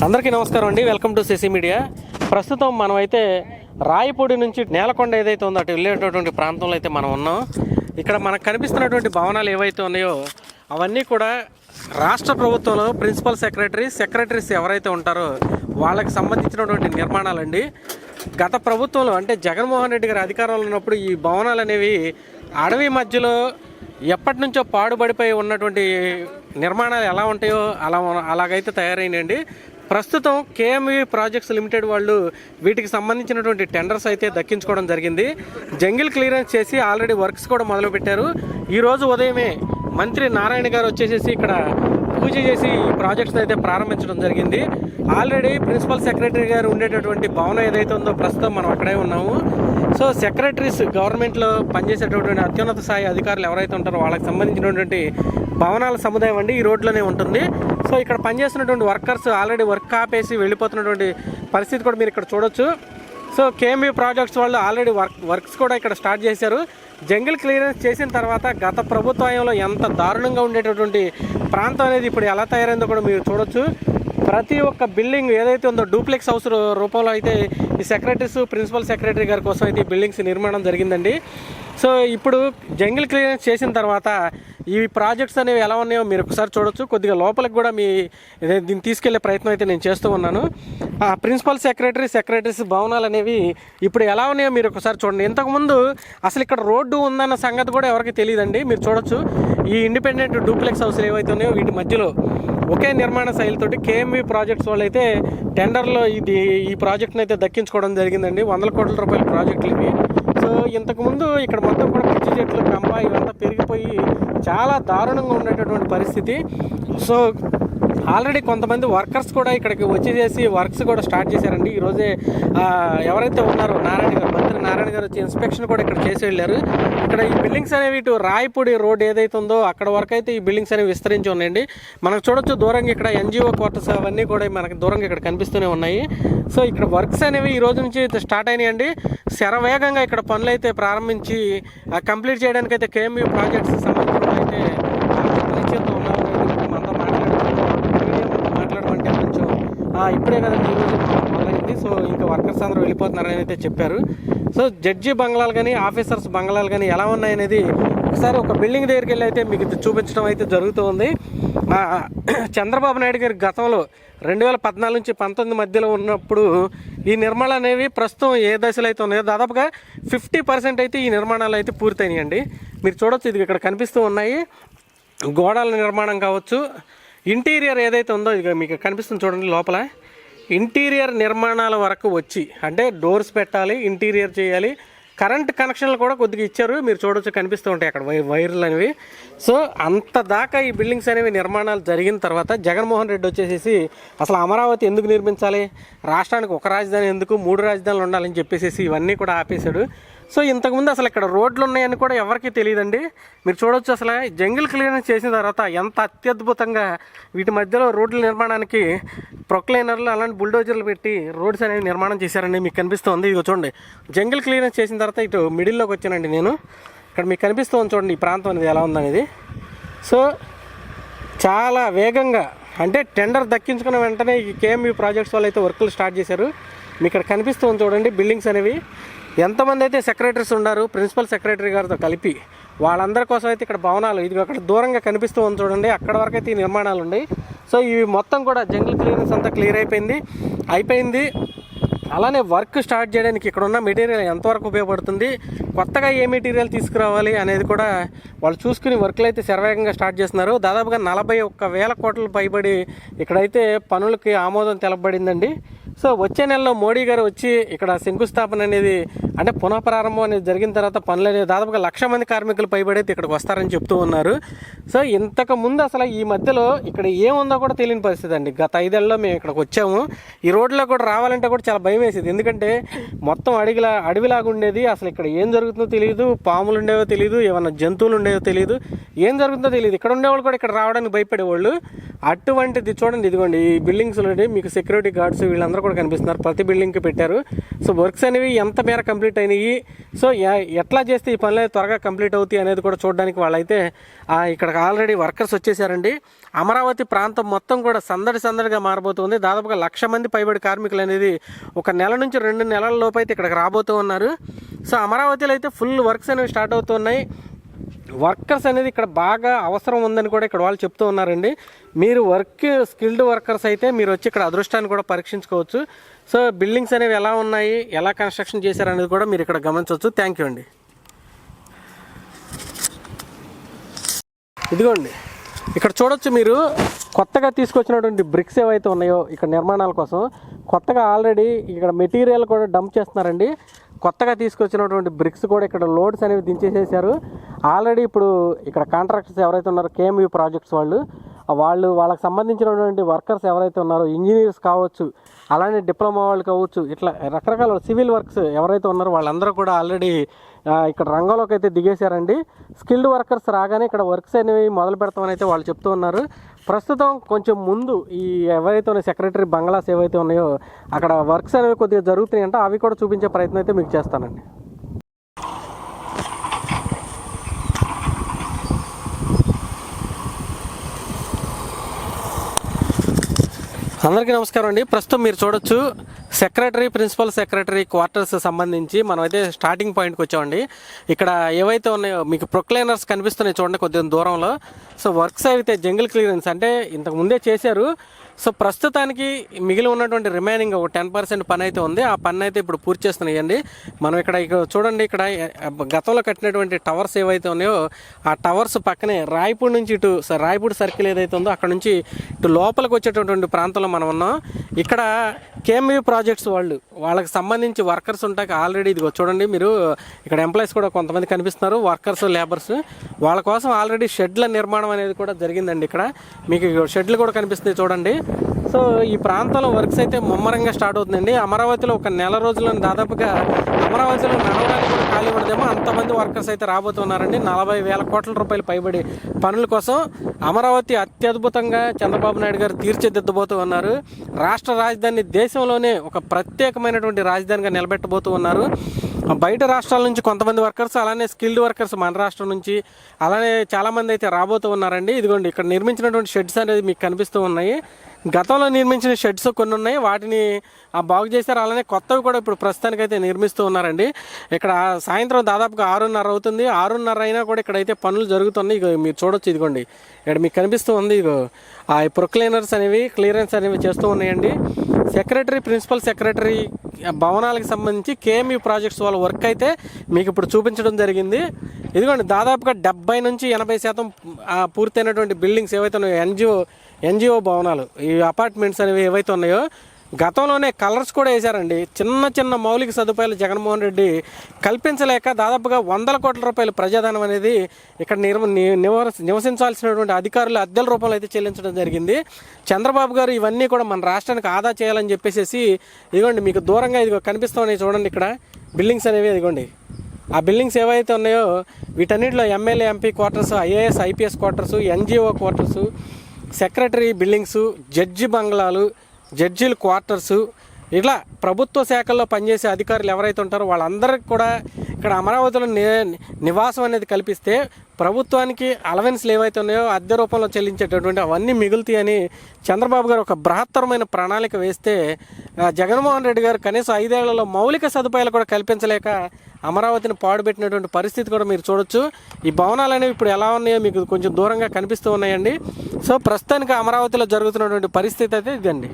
అందరికీ నమస్కారం అండి. Welcome to CC media. ప్రస్తుతం మనమైతే రాయపూడి నుంచి నేలకొండ ఏదైతే ఉందో అటు వెళ్ళేటటువంటి ప్రాంతంలో అయితే మనం ఉన్నాం. ఇక్కడ మనకు కనిపిస్తున్నటువంటి భవనాలు ఏవైతే ఉన్నాయో అవన్నీ కూడా రాష్ట్ర ప్రభుత్వంలో ప్రిన్సిపల్ సెక్రటరీస్ ఎవరైతే ఉంటారో వాళ్ళకి సంబంధించినటువంటి నిర్మాణాలండి. గత ప్రభుత్వంలో అంటే జగన్మోహన్ రెడ్డి గారి అధికారంలో ఉన్నప్పుడు ఈ భవనాలు అనేవి అడవి మధ్యలో ఎప్పటి నుంచో పాడుబడిపోయి ఉన్నటువంటి నిర్మాణాలు ఎలా ఉంటాయో అలాగైతే తయారైనాయండి. ప్రస్తుతం కేఎంవి ప్రాజెక్ట్స్ లిమిటెడ్ వాళ్ళు వీటికి సంబంధించినటువంటి టెండర్స్ అయితే దక్కించుకోవడం జరిగింది. జంగిల్ క్లియరెన్స్ చేసి ఆల్రెడీ వర్క్స్ కూడా మొదలుపెట్టారు. ఈరోజు ఉదయమే మంత్రి నారాయణ గారు వచ్చేసేసి ఇక్కడ పూజ చేసి ఈ ప్రాజెక్ట్స్ అయితే ప్రారంభించడం జరిగింది. ఆల్రెడీ ప్రిన్సిపల్ సెక్రటరీ గారు ఉండేటటువంటి భవనం ఏదైతే ఉందో ప్రస్తుతం మనం అక్కడే ఉన్నాము. సో సెక్రటరీస్ గవర్నమెంట్లో పనిచేసేటటువంటి అత్యున్నత స్థాయి అధికారులు ఎవరైతే ఉంటారో వాళ్ళకి సంబంధించినటువంటి భవనాల సముదాయం అండి ఈ రోడ్లోనే ఉంటుంది. సో ఇక్కడ పనిచేస్తున్నటువంటి వర్కర్స్ ఆల్రెడీ వర్క్ ఆపేసి వెళ్ళిపోతున్నటువంటి పరిస్థితి కూడా మీరు ఇక్కడ చూడొచ్చు. సో కేఎంబీ ప్రాజెక్ట్స్ వాళ్ళు ఆల్రెడీ వర్క్స్ కూడా ఇక్కడ స్టార్ట్ చేశారు. జంగిల్ క్లియరెన్స్ చేసిన తర్వాత గత ప్రభుత్వంలో ఎంత దారుణంగా ఉండేటటువంటి ప్రాంతం అనేది ఇప్పుడు ఎలా తయారైందో కూడా మీరు చూడొచ్చు. ప్రతి ఒక్క బిల్డింగ్ ఏదైతే ఉందో డూప్లెక్స్ హౌస్ రూపంలో అయితే ఈ సెక్రటరీస్ ప్రిన్సిపల్ సెక్రటరీ గారి కోసం అయితే ఈ బిల్డింగ్స్ నిర్మాణం జరిగిందండి. సో ఇప్పుడు జంగిల్ క్లియరెన్స్ చేసిన తర్వాత ఈ ప్రాజెక్ట్స్ అనేవి ఎలా ఉన్నాయో మీరు ఒకసారి చూడొచ్చు. కొద్దిగా లోపలికి కూడా దీన్ని తీసుకెళ్లే ప్రయత్నం అయితే నేను చేస్తూ ఉన్నాను. ఆ ప్రిన్సిపల్ సెక్రటరీస్ భవనాలు అనేవి ఇప్పుడు ఎలా ఉన్నాయో మీరు ఒకసారి చూడండి. ఇంతకుముందు అసలు ఇక్కడ రోడ్డు ఉందన్న సంగతి కూడా ఎవరికి తెలియదండి. మీరు చూడొచ్చు ఈ ఇండిపెండెంట్ డూప్లెక్స్ హౌస్లు ఏవైతే ఉన్నాయో వీటి మధ్యలో ఒకే నిర్మాణ శైలితోటి కేఎంవి ప్రాజెక్ట్స్ వాళ్ళు అయితే టెండర్లో ఈ ప్రాజెక్ట్ని అయితే దక్కించుకోవడం జరిగిందండి. 100 కోట్ల రూపాయల ప్రాజెక్టులు ఇవి. సో ఇంతకుముందు ఇక్కడ మొత్తం కూడా పిచ్చి చెట్లు కంప ఇవంతా పెరిగిపోయి చాలా దారుణంగా ఉండేటటువంటి పరిస్థితి. సో ఆల్రెడీ కొంతమంది వర్కర్స్ కూడా ఇక్కడికి వచ్చేసేసి వర్క్స్ కూడా స్టార్ట్ చేశారండి. ఈరోజే ఎవరైతే ఉన్నారో మంత్రి నారాయణ గారు వచ్చి ఇన్స్పెక్షన్ కూడా ఇక్కడ చేసి వెళ్ళారు. ఇక్కడ ఈ బిల్డింగ్స్ అనేవి ఇటు రాయపూడి రోడ్ ఏదైతే ఉందో అక్కడ వరకు అయితే ఈ బిల్డింగ్స్ అనేవి విస్తరించి ఉన్నాయండి. మనకు చూడొచ్చు దూరంగా ఇక్కడ ఎన్జిఓ క్వార్టర్స్ అవన్నీ కూడా మనకు దూరంగా ఇక్కడ కనిపిస్తూనే ఉన్నాయి. సో ఇక్కడ వర్క్స్ అనేవి ఈ రోజు నుంచి స్టార్ట్ అయినాయండి. శరవేగంగా ఇక్కడ పనులు అయితే ప్రారంభించి కంప్లీట్ చేయడానికి అయితే కేఎంయూ ప్రాజెక్ట్స్ సంబంధించిన అయితే పరిచయంతో ఉన్నారు. మాట్లాడమంటే కొంచెం ఇప్పుడే కదండి ఈరోజు మొదలైంది. సో ఇంకా వర్కర్స్ అందరూ వెళ్ళిపోతున్నారని అయితే చెప్పారు. సో జడ్జి బంగ్లాలు కానీ ఆఫీసర్స్ బంగ్లాలు కానీ ఎలా ఉన్నాయనేది ఒకసారి ఒక బిల్డింగ్ దగ్గరికి వెళ్ళి అయితే మీకు చూపించడం అయితే జరుగుతూ ఉంది. చంద్రబాబు నాయుడు గారి గతంలో 2014 నుంచి 19 మధ్యలో ఉన్నప్పుడు ఈ నిర్మాణాలు అనేవి ప్రస్తుతం ఏ దశలో అయితే ఉన్నాయో దాదాపుగా 50% అయితే ఈ నిర్మాణాలు అయితే పూర్తయినాయండి. మీరు చూడొచ్చు ఇది ఇక్కడ కనిపిస్తూ ఉన్నాయి. గోడల నిర్మాణం కావచ్చు, ఇంటీరియర్ ఏదైతే ఉందో ఇక మీకు కనిపిస్తుంది చూడండి. లోపల ఇంటీరియర్ నిర్మాణాల వరకు వచ్చి అంటే డోర్స్ పెట్టాలి, ఇంటీరియర్ చేయాలి, కరెంట్ కనెక్షన్లు కూడా కొద్దిగా ఇచ్చారు. మీరు చూడొచ్చు కనిపిస్తూ ఉంటాయి అక్కడ వైర్లు అనేవి. సో అంత దాకా ఈ బిల్డింగ్స్ అనేవి నిర్మాణాలు జరిగిన తర్వాత జగన్మోహన్ రెడ్డి వచ్చేసేసి అసలు అమరావతి ఎందుకు నిర్మించాలి, రాష్ట్రానికి ఒక రాజధాని ఎందుకు, 3 రాజధానులు ఉండాలని చెప్పేసి ఇవన్నీ కూడా ఆపేశాడు. సో ఇంతకుముందు అసలు ఇక్కడ రోడ్లు ఉన్నాయని కూడా ఎవరికీ తెలియదండి. మీరు చూడొచ్చు అసలు జంగిల్ క్లియరెన్స్ చేసిన తర్వాత ఎంత అత్యద్భుతంగా వీటి మధ్యలో రోడ్ల నిర్మాణానికి ప్రొక్లైనర్లు అలాంటి బుల్డోజర్లు పెట్టి రోడ్స్ అనేవి నిర్మాణం చేశారండి. మీకు కనిపిస్తుంది ఇదిగో చూడండి. జంగిల్ క్లియరెన్స్ చేసిన తర్వాత ఇటు మిడిల్లోకి వచ్చానండి నేను. ఇక్కడ మీకు కనిపిస్తుంది చూడండి ఈ ప్రాంతం అనేది ఎలా ఉందనేది. సో చాలా వేగంగా అంటే టెండర్ దక్కించుకున్న వెంటనే ఈ కేఎంబీ ప్రాజెక్ట్స్ వాళ్ళు అయితే వర్కులు స్టార్ట్ చేశారు. మీకు ఇక్కడ కనిపిస్తుంది చూడండి బిల్డింగ్స్ అనేవి. ఎంతమంది అయితే సెక్రటరీస్ ఉన్నారు ప్రిన్సిపల్ సెక్రటరీ గారితో కలిపి వాళ్ళందరి కోసం అయితే ఇక్కడ భవనాలు ఇది అక్కడ దూరంగా కనిపిస్తూ ఉంది చూడండి. అక్కడ వరకు అయితే ఈ నిర్మాణాలు ఉన్నాయి. సో ఇవి మొత్తం కూడా జంగిల్ క్లియరెన్స్ అంతా క్లియర్ అయిపోయింది. అలానే వర్క్ స్టార్ట్ చేయడానికి ఇక్కడ ఉన్న మెటీరియల్ ఎంతవరకు ఉపయోగపడుతుంది, కొత్తగా ఏ మెటీరియల్ తీసుకురావాలి అనేది కూడా వాళ్ళు చూసుకుని వర్క్లు అయితే శరవేగంగా స్టార్ట్ చేస్తున్నారు. దాదాపుగా 41,000 కోట్లు పైబడి ఇక్కడైతే పనులకి ఆమోదం తెలపబడిందండి. సో వచ్చే నెలలో మోడీ గారు వచ్చి ఇక్కడ శంకుస్థాపన అనేది అంటే పునఃప్రారంభం అనేది జరిగిన తర్వాత పనులు అనేది దాదాపుగా 1,00,000 మంది కార్మికులు పైబడైతే ఇక్కడికి వస్తారని చెప్తూ ఉన్నారు. సో ఇంతకు ముందు అసలు ఈ మధ్యలో ఇక్కడ ఏముందో కూడా తెలియని పరిస్థితి అండి. గత 5 ఏళ్ళలో మేము ఇక్కడికి వచ్చాము. ఈ రోడ్లో కూడా రావాలంటే కూడా చాలా భయం వేసేది. ఎందుకంటే మొత్తం అడవిలాగా ఉండేది. అసలు ఇక్కడ ఏం జరుగుతుందో తెలియదు, పాములు ఉండేవో తెలియదు, ఏమన్నా జంతువులు ఉండేవో తెలియదు, ఏం జరుగుతుందో తెలియదు. ఇక్కడ ఉండేవాళ్ళు కూడా ఇక్కడ రావడానికి భయపడేవాళ్ళు. అటువంటిది చూడండి, ఇదిగోండి ఈ బిల్డింగ్స్లో మీకు సెక్యూరిటీ గార్డ్స్ వీళ్ళందరూ కూడా కనిపిస్తున్నారు, ప్రతి బిల్డింగ్కి పెట్టారు. సో వర్క్స్ అనేవి ఎంత మేర కంప్లీట్ అయినాయి, సో ఎట్లా చేస్తే ఈ పనులు త్వరగా కంప్లీట్ అవుతాయి అనేది కూడా చూడడానికి వాళ్ళైతే ఇక్కడ ఆల్రెడీ వర్కర్స్ వచ్చేసారండి. అమరావతి ప్రాంతం మొత్తం కూడా సందడిగా మారబోతుంది. దాదాపుగా 1,00,000 మంది పైబడి కార్మికులు అనేది ఒక నెల నుంచి 2 నెలల లోపు అయితే ఇక్కడికి రాబోతూ ఉన్నారు. సో అమరావతిలో అయితే ఫుల్ వర్క్స్ అనేవి స్టార్ట్ అవుతున్నాయి. వర్కర్స్ అనేది ఇక్కడ బాగా అవసరం ఉందని కూడా ఇక్కడ వాళ్ళు చెప్తూ ఉన్నారండి. మీరు స్కిల్డ్ వర్కర్స్ అయితే మీరు వచ్చి ఇక్కడ అదృష్టాన్ని కూడా పరీక్షించుకోవచ్చు. సో బిల్డింగ్స్ అనేవి ఎలా ఉన్నాయి, ఎలా కన్స్ట్రక్షన్ చేశారనేది కూడా మీరు ఇక్కడ గమనించవచ్చు. థ్యాంక్ యూ అండి. ఇదిగోండి ఇక్కడ చూడొచ్చు, మీరు కొత్తగా తీసుకొచ్చినటువంటి బ్రిక్స్ ఏవైతే ఉన్నాయో ఇక్కడ నిర్మాణాల కోసం కొత్తగా ఆల్రెడీ ఇక్కడ మెటీరియల్ కూడా డంప్ చేస్తున్నారండి. కొత్తగా తీసుకొచ్చినటువంటి బ్రిక్స్ కూడా ఇక్కడ లోడ్స్ అనేవి దించేసేసారు ఆల్రెడీ. ఇప్పుడు ఇక్కడ కాంట్రాక్టర్స్ ఎవరైతే ఉన్నారో కేఎంయూ ప్రాజెక్ట్స్ వాళ్ళకి సంబంధించినటువంటి వర్కర్స్ ఎవరైతే ఉన్నారో, ఇంజనీర్స్ కావచ్చు, అలానే డిప్లొమా వాళ్ళు కావచ్చు, ఇట్లా రకరకాల సివిల్ వర్క్స్ ఎవరైతే ఉన్నారో వాళ్ళందరూ కూడా ఆల్రెడీ ఇక్కడ రంగంలోకి అయితే దిగేశారండి. స్కిల్డ్ వర్కర్స్ రాగానే ఇక్కడ వర్క్స్ అనేవి మొదలు పెడతామని అయితే వాళ్ళు చెప్తూ ఉన్నారు. ప్రస్తుతం కొంచెం ముందు ఈ ఎవరైతే ఉన్నాయో సెక్రటరీ బంగ్లాస్ ఏవైతే ఉన్నాయో అక్కడ వర్క్స్ అనేవి కొద్దిగా జరుగుతున్నాయంటే అవి కూడా చూపించే ప్రయత్నం అయితే మీకు చేస్తానండి. అందరికీ నమస్కారం అండి. ప్రస్తుతం మీరు చూడొచ్చు ప్రిన్సిపల్ సెక్రటరీ క్వార్టర్స్ సంబంధించి మనమైతే స్టార్టింగ్ పాయింట్కి వచ్చామండి. ఇక్కడ ఏవైతే ఉన్నాయో మీకు ప్రొక్లైనర్స్ కనిపిస్తున్నాయి చూడండి కొద్దిగా దూరంలో. సో వర్క్స్ అయితే జంగిల్ క్లియరెన్స్ అంటే ఇంతకు ముందే చేశారు. సో ప్రస్తుతానికి మిగిలి ఉన్నటువంటి రిమైనింగ్ 10% పని అయితే ఉంది. ఆ పని అయితే ఇప్పుడు పూర్తి చేస్తున్నాయండి. మనం ఇక్కడ చూడండి, ఇక్కడ గతంలో కట్టినటువంటి టవర్స్ ఏవైతే ఉన్నాయో ఆ టవర్స్ పక్కనే రాయపూడి నుంచి ఇటు రాయపూడి సర్కిల్ ఏదైతే ఉందో అక్కడ నుంచి ఇటు లోపలికి వచ్చేటటువంటి ప్రాంతంలో మనం ఉన్నాం. ఇక్కడ కేఎంయూ ప్రాజెక్ట్స్ వాళ్ళకి సంబంధించి వర్కర్స్ ఉంటాయి ఆల్రెడీ. ఇదిగో చూడండి, మీరు ఇక్కడ ఎంప్లాయీస్ కూడా కొంతమంది కనిపిస్తున్నారు, వర్కర్స్ లేబర్స్. వాళ్ళ కోసం ఆల్రెడీ షెడ్ల నిర్మాణం అనేది కూడా జరిగిందండి. ఇక్కడ మీకు షెడ్లు కూడా కనిపిస్తున్నాయి చూడండి. సో ఈ ప్రాంతంలో వర్క్స్ అయితే ముమ్మరంగా స్టార్ట్ అవుతుందండి. అమరావతిలో ఒక నెల రోజుల్లో దాదాపుగా అమరావతిలో నడవడానికి కూడా ఖాళీ పడదేమో అంతమంది వర్కర్స్ అయితే రాబోతున్నారండి. 40,000 కోట్ల రూపాయలు పైబడి పనుల కోసం అమరావతి అత్యద్భుతంగా చంద్రబాబు నాయుడు గారు తీర్చిదిద్దబోతూ ఉన్నారు. రాష్ట్ర రాజధాని దేశంలోనే ఒక ప్రత్యేకమైనటువంటి రాజధానిగా నిలబెట్టబోతూ ఉన్నారు. బయట రాష్ట్రాల నుంచి కొంతమంది వర్కర్స్, అలానే స్కిల్డ్ వర్కర్స్ మన రాష్ట్రం నుంచి అలానే చాలామంది అయితే రాబోతూ ఉన్నారండి. ఇదిగోండి ఇక్కడ నిర్మించినటువంటి షెడ్స్ అనేది మీకు కనిపిస్తూ ఉన్నాయి. గతంలో నిర్మించిన షెడ్స్ కొన్ని ఉన్నాయి, వాటిని బాగు చేశారు. అలానే కొత్తవి కూడా ఇప్పుడు ప్రస్తుతానికైతే నిర్మిస్తూ ఉన్నారండి. ఇక్కడ సాయంత్రం దాదాపుగా 6:30 అవుతుంది. 6:30 అయినా కూడా ఇక్కడైతే పనులు జరుగుతున్నాయి. ఇక మీరు చూడొచ్చు, ఇదిగోండి ఇక్కడ మీకు కనిపిస్తూ ఉంది. ఇగో ఆ ప్రొక్లైనర్స్ అనేవి క్లియరెన్స్ అనేవి చేస్తూ ఉన్నాయండి. ప్రిన్సిపల్ సెక్రటరీ భవనాలకు సంబంధించి కేఎంయూ ప్రాజెక్ట్స్ వాళ్ళ వర్క్ అయితే మీకు ఇప్పుడు చూపించడం జరిగింది. ఇదిగోండి దాదాపుగా 70 నుంచి 80% పూర్తయినటువంటి బిల్డింగ్స్ ఏవైతే ఉన్నాయో ఎన్జిఓ భవనాలు, ఈ అపార్ట్మెంట్స్ అనేవి ఏవైతే ఉన్నాయో గతంలోనే కలర్స్ కూడా వేశారండి. చిన్న మౌలిక సదుపాయాలు జగన్మోహన్ రెడ్డి కల్పించలేక దాదాపుగా 100 కోట్ల రూపాయల ప్రజాధనం అనేది ఇక్కడ నివసించాల్సినటువంటి అధికారులు అద్దెల రూపంలో అయితే చెల్లించడం జరిగింది. చంద్రబాబు గారు ఇవన్నీ కూడా మన రాష్ట్రానికి ఆదా చేయాలని చెప్పేసి ఇదిగోండి మీకు దూరంగా ఇదిగో కనిపిస్తున్నాయి చూడండి ఇక్కడ బిల్డింగ్స్ అనేవి. ఇదిగోండి ఆ బిల్డింగ్స్ ఏవైతే ఉన్నాయో వీటన్నిటిలో MLA MP quarters, IAS IPS quarters, NGO quarters, secretary buildings, judge బంగ్లాలు, జడ్జీల క్వార్టర్సు, ఇట్లా ప్రభుత్వ శాఖల్లో పనిచేసే అధికారులు ఎవరైతే ఉంటారో వాళ్ళందరికీ కూడా ఇక్కడ అమరావతిలో నివాసం అనేది కల్పిస్తే ప్రభుత్వానికి అలవెన్స్లు ఏవైతే ఉన్నాయో అద్దె రూపంలో చెల్లించేటటువంటి అవన్నీ మిగులుతాయని చంద్రబాబు గారు ఒక బృహత్తరమైన ప్రణాళిక వేస్తే జగన్మోహన్ రెడ్డి గారు కనీసం 5 ఏళ్లలో మౌలిక సదుపాయాలు కూడా కల్పించలేక అమరావతిని పాడుపెట్టినటువంటి పరిస్థితి కూడా మీరు చూడొచ్చు. ఈ భవనాలు అనేవి ఇప్పుడు ఎలా ఉన్నాయో మీకు కొంచెం దూరంగా కనిపిస్తూ ఉన్నాయండి. సో ప్రస్తుతానికి అమరావతిలో జరుగుతున్నటువంటి పరిస్థితి అయితే ఇదండి.